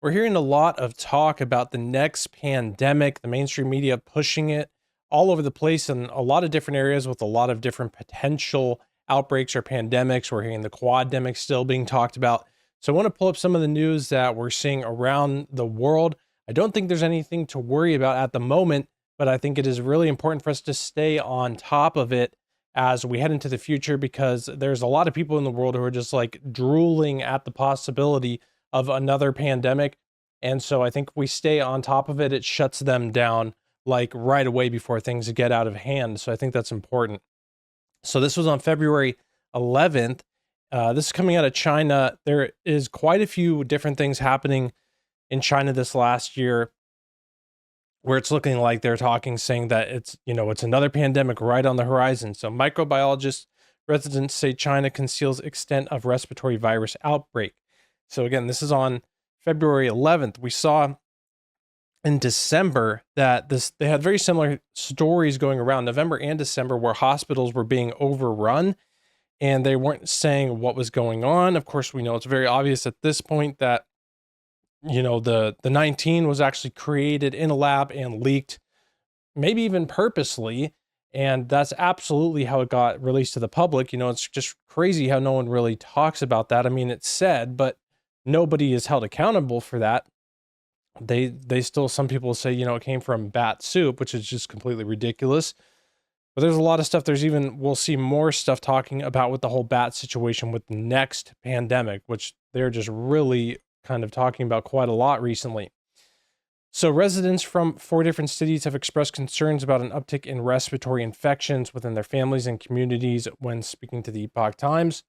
We're hearing a lot of talk about the next pandemic, the mainstream media pushing it all over the place in a lot of different areas with a lot of different potential outbreaks or pandemics. We're hearing the quademic still being talked about. So I want to pull up some of the news that we're seeing around the world. I don't think there's anything to worry about at the moment, but I think it is really important for us to stay on top of it as we head into the future, because there's a lot of people in the world who are just like drooling at the possibility of another pandemic. And so I think we stay on top of it. It shuts them down like right away before things get out of hand. So I think that's important. So this was on February 11th. This is coming out of China. There is quite a few different things happening in China this last year where it's looking like they're talking, saying that it's another pandemic right on the horizon. So microbiologists, residents say China conceals extent of respiratory virus outbreak. So again, this is on February 11th. We saw in December that they had very similar stories going around November and December where hospitals were being overrun and they weren't saying what was going on. Of course, we know it's very obvious at this point that the 19 was actually created in a lab and leaked, maybe even purposely, and that's absolutely how it got released to the public. It's just crazy how no one really talks about that. I mean, it's said, but nobody is held accountable for that. They still, some people say, it came from bat soup, which is just completely ridiculous. But there's a lot of stuff. We'll see more stuff talking about with the whole bat situation with the next pandemic, which they're just really kind of talking about quite a lot recently. So residents from 4 different cities have expressed concerns about an uptick in respiratory infections within their families and communities when speaking to the Epoch Times.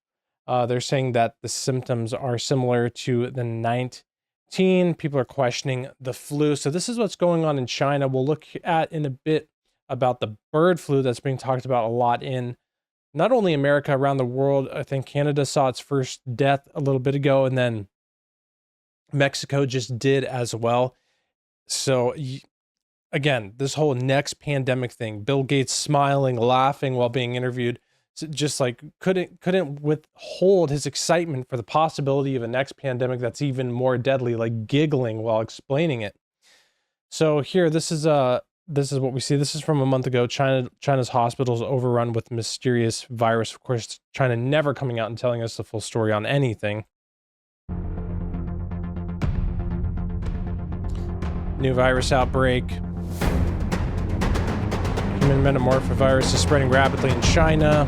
They're saying that the symptoms are similar to the 19. People are questioning the flu. So this is what's going on in China. We'll look at in a bit about the bird flu that's being talked about a lot in not only America, around the world. I think Canada saw its first death a little bit ago, and then Mexico just did as well. So again, this whole next pandemic thing, Bill Gates smiling, laughing while being interviewed, just like couldn't withhold his excitement for the possibility of a next pandemic that's even more deadly, like giggling while explaining it. So here, this is what we see. This is from a month ago. China's hospitals overrun with mysterious virus. Of course, China never coming out and telling us the full story on anything. New virus outbreak. Human metamorphovirus is spreading rapidly in China.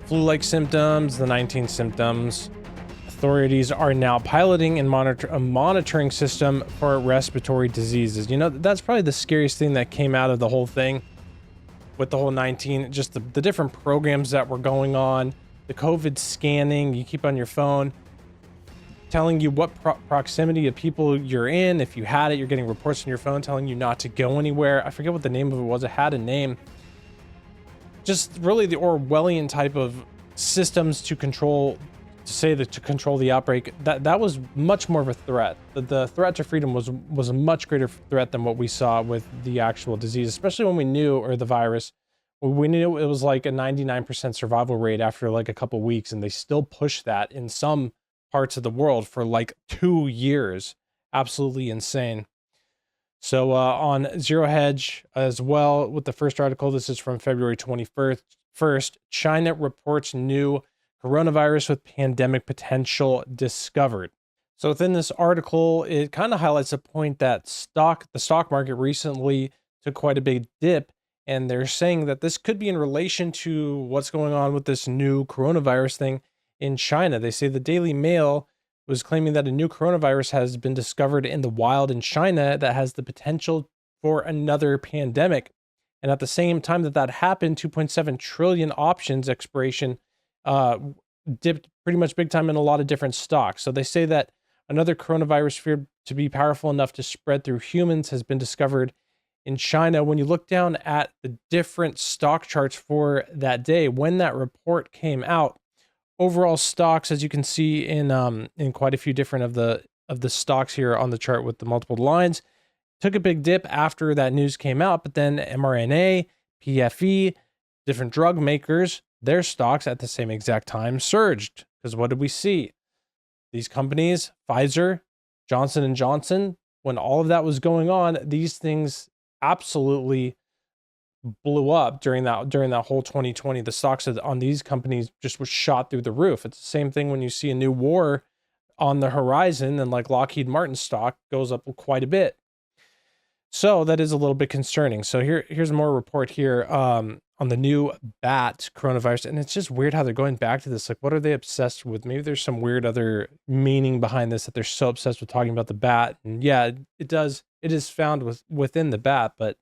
Flu-like symptoms, the 19 symptoms. Authorities are now piloting and a monitoring system for respiratory diseases. That's probably the scariest thing that came out of the whole thing with the whole 19, just the different programs that were going on, the COVID scanning you keep on your phone, telling you what proximity of people you're in. If you had it, you're getting reports on your phone telling you not to go anywhere. I forget what the name of it was. It had a name. Just really the Orwellian type of systems to control the outbreak. That was much more of a threat. The threat to freedom was a much greater threat than what we saw with the actual disease, especially when we knew, or the virus, we knew it was like a 99% survival rate after like a couple weeks, and they still push that in some parts of the world for like 2 years. Absolutely insane. So on Zero Hedge as well, with the first article, this is from February 21st. China reports new coronavirus with pandemic potential discovered. So within this article, it kind of highlights a point that the stock market recently took quite a big dip, and they're saying that this could be in relation to what's going on with this new coronavirus thing in China. They say the Daily Mail was claiming that a new coronavirus has been discovered in the wild in China that has the potential for another pandemic. And at the same time that happened, 2.7 trillion options expiration dipped pretty much big time in a lot of different stocks. So they say that another coronavirus feared to be powerful enough to spread through humans has been discovered in China. When you look down at the different stock charts for that day, when that report came out, overall stocks, as you can see in quite a few different of the stocks here on the chart with the multiple lines, took a big dip after that news came out. But then mRNA, PFE, different drug makers, their stocks at the same exact time surged. Because what did we see? these companies, Pfizer, Johnson & Johnson, when all of that was going on, these things absolutely blew up during that whole 2020. The stocks on these companies just was shot through the roof. It's the same thing when you see a new war on the horizon, and like Lockheed Martin stock goes up quite a bit. So that is a little bit concerning. So here's more report here on the new bat coronavirus. And it's just weird how they're going back to this. Like, what are they obsessed with? Maybe there's some weird other meaning behind this, that they're so obsessed with talking about the bat. And yeah, it is found within the bat, but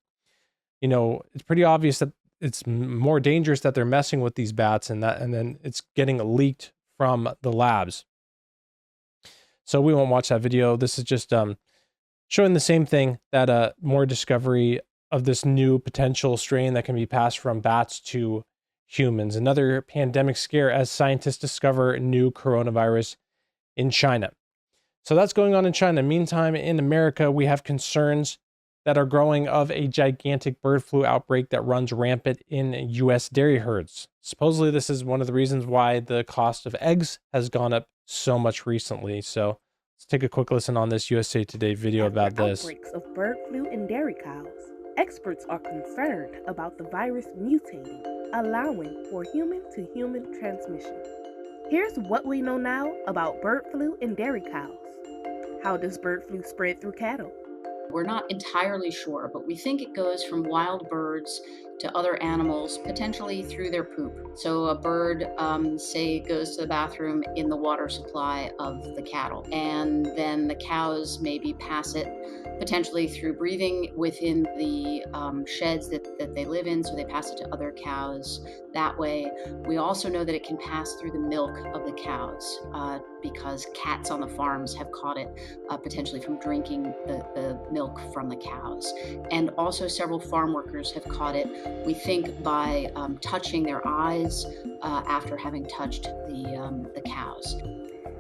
you know, it's pretty obvious that it's more dangerous that they're messing with these bats, and then it's getting leaked from the labs. So we won't watch that video. This is just showing the same thing, that more discovery of this new potential strain that can be passed from bats to humans. Another pandemic scare as scientists discover new coronavirus in China. So that's going on in China. Meantime, in America, we have concerns that are growing of a gigantic bird flu outbreak that runs rampant in U.S. dairy herds. Supposedly, this is one of the reasons why the cost of eggs has gone up so much recently. So let's take a quick listen on this USA Today video about this. Outbreaks of bird flu in dairy cows. Experts are concerned about the virus mutating, allowing for human-to-human transmission. Here's what we know now about bird flu in dairy cows. How does bird flu spread through cattle? We're not entirely sure, but we think it goes from wild birds to other animals, potentially through their poop. So a bird, say, goes to the bathroom in the water supply of the cattle, and then the cows maybe pass it potentially through breathing within the sheds that they live in, so they pass it to other cows that way. We also know that it can pass through the milk of the cows because cats on the farms have caught it potentially from drinking the milk from the cows. And also several farm workers have caught it, we think, by touching their eyes after having touched the cows.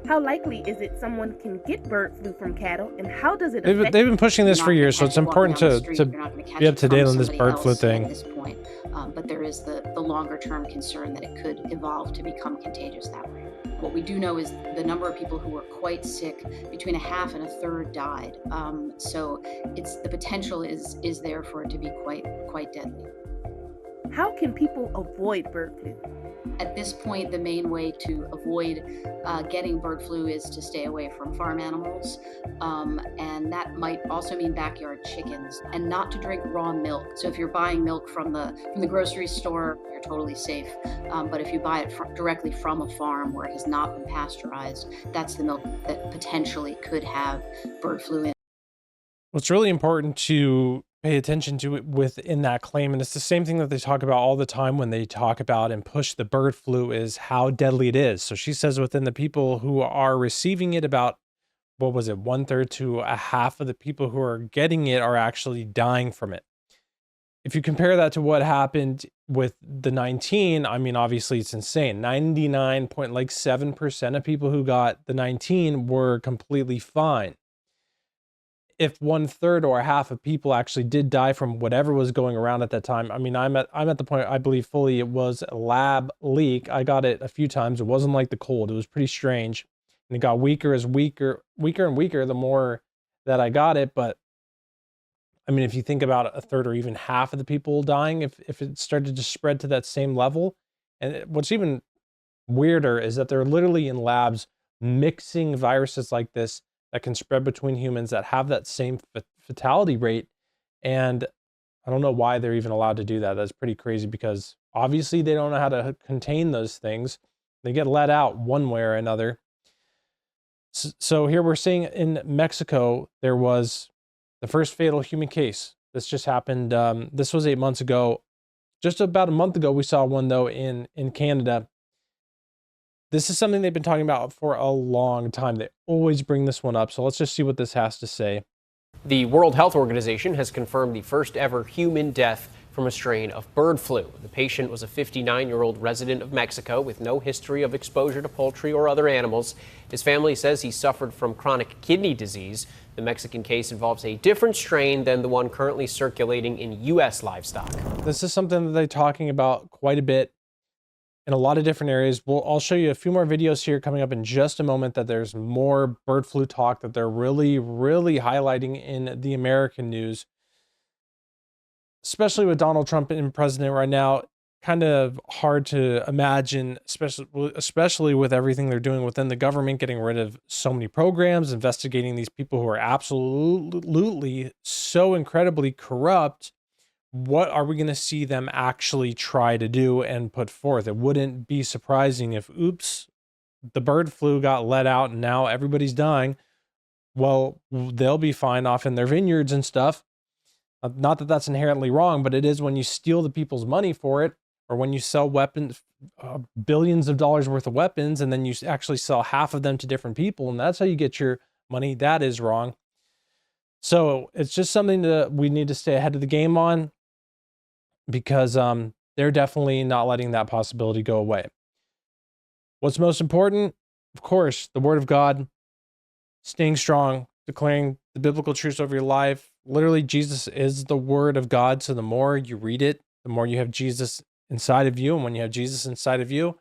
How likely is it someone can get bird flu from cattle, and how does it affect? They've been pushing this for years, so it's important to be up to date on this bird flu thing. At this point, but there is the longer term concern that it could evolve to become contagious that way. What we do know is the number of people who were quite sick, between a half and a third died. So the potential is there for it to be quite deadly. How can people avoid bird flu? At this point, the main way to avoid getting bird flu is to stay away from farm animals, and that might also mean backyard chickens, and not to drink raw milk. So if you're buying milk from the grocery store, you're totally safe. But if you buy it directly from a farm where it has not been pasteurized, that's the milk that potentially could have bird flu in it. What's really important to pay attention to it within that claim, and it's the same thing that they talk about all the time when they talk about and push the bird flu, is how deadly it is. So she says within the people who are receiving it, about, what was it, 1/3 to a half of the people who are getting it are actually dying from it. If you compare that to what happened with the 19, I mean, obviously it's insane. 99.7% of people who got the 19 were completely fine. If 1/3 or a half of people actually did die from whatever was going around at that time, I mean, I'm at the point, I believe fully it was a lab leak. I got it a few times. It wasn't like the cold. It was pretty strange, and it got weaker and weaker the more that I got it. But I mean, if you think about a third or even half of the people dying, if it started to spread to that same level, and what's even weirder is that they're literally in labs mixing viruses like this that can spread between humans that have that same fatality rate. And I don't know why they're even allowed to do that. That's pretty crazy, because obviously they don't know how to contain those things. They get let out one way or another. So here we're seeing in Mexico, there was the first fatal human case. This just happened. This was 8 months ago. Just about a month ago, we saw one, though, in Canada. This is something they've been talking about for a long time. They always bring this one up. So let's just see what this has to say. The World Health Organization has confirmed the first ever human death from a strain of bird flu. The patient was a 59-year-old resident of Mexico with no history of exposure to poultry or other animals. His family says he suffered from chronic kidney disease. The Mexican case involves a different strain than the one currently circulating in U.S. livestock. This is something that they're talking about quite a bit. in a lot of different areas. I'll show you a few more videos here coming up in just a moment that there's more bird flu talk that they're really, really highlighting in the American news, especially with Donald Trump in president right now. Kind of hard to imagine, especially with everything they're doing within the government, getting rid of so many programs, investigating these people who are absolutely so incredibly corrupt. What are we going to see them actually try to do and put forth? It wouldn't be surprising if, oops, the bird flu got let out and now everybody's dying. Well, they'll be fine off in their vineyards and stuff. Not that that's inherently wrong, but it is when you steal the people's money for it, or when you sell weapons, billions of dollars worth of weapons, and then you actually sell half of them to different people, and that's how you get your money. That is wrong. So it's just something that we need to stay ahead of the game on, because they're definitely not letting that possibility go away. What's most important? Of course, the Word of God, staying strong, declaring the biblical truths over your life. Literally, Jesus is the Word of God. So the more you read it, the more you have Jesus inside of you. And when you have Jesus inside of you,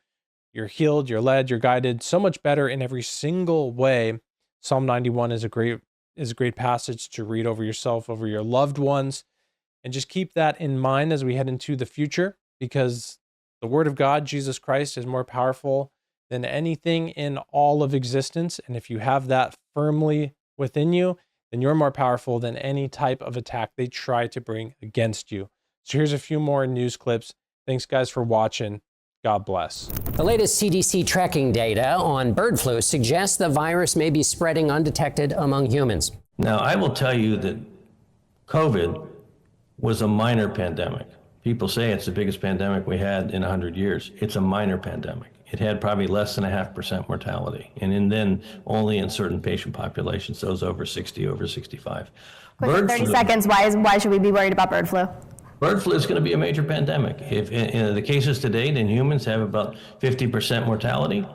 you're healed, you're led, you're guided so much better in every single way. Psalm 91 is a great passage to read over yourself, over your loved ones, and just keep that in mind as we head into the future, because the Word of God, Jesus Christ, is more powerful than anything in all of existence. And if you have that firmly within you, then you're more powerful than any type of attack they try to bring against you. So here's a few more news clips. Thanks, guys, for watching. God bless. The latest CDC tracking data on bird flu suggests the virus may be spreading undetected among humans. Now, I will tell you that COVID was a minor pandemic. People say it's the biggest pandemic we had in 100 years. It's a minor pandemic. It had probably less than 0.5% mortality, and then only in certain patient populations, those over 60, over 65. Quick, 30 seconds. Why should we be worried about bird flu? Bird flu is going to be a major pandemic. If in the cases to date in humans have about 50% mortality.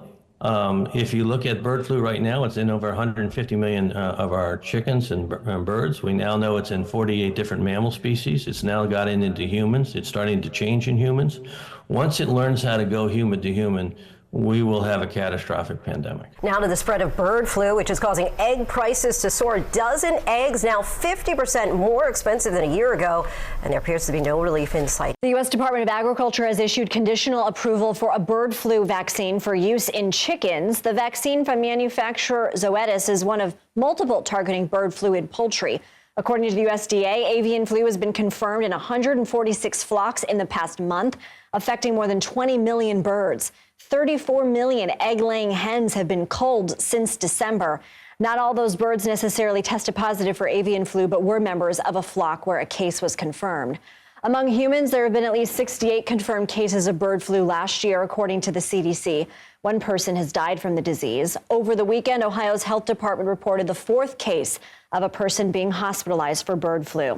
If you look at bird flu right now, it's in over 150 million of our chickens and birds. We now know it's in 48 different mammal species. It's now gotten into humans. It's starting to change in humans. Once it learns how to go human to human, we will have a catastrophic pandemic. Now to the spread of bird flu, which is causing egg prices to soar. Dozen eggs now 50% more expensive than a year ago, and there appears to be no relief in sight. The U.S. Department of Agriculture has issued conditional approval for a bird flu vaccine for use in chickens. The vaccine from manufacturer Zoetis is one of multiple targeting bird flu in poultry. According to the USDA, avian flu has been confirmed in 146 flocks in the past month, affecting more than 20 million birds. 34 million egg-laying hens have been culled since December. Not all those birds necessarily tested positive for avian flu, but were members of a flock where a case was confirmed. Among humans, there have been at least 68 confirmed cases of bird flu last year, according to the CDC. One person has died from the disease. Over the weekend, Ohio's health department reported the fourth case of a person being hospitalized for bird flu.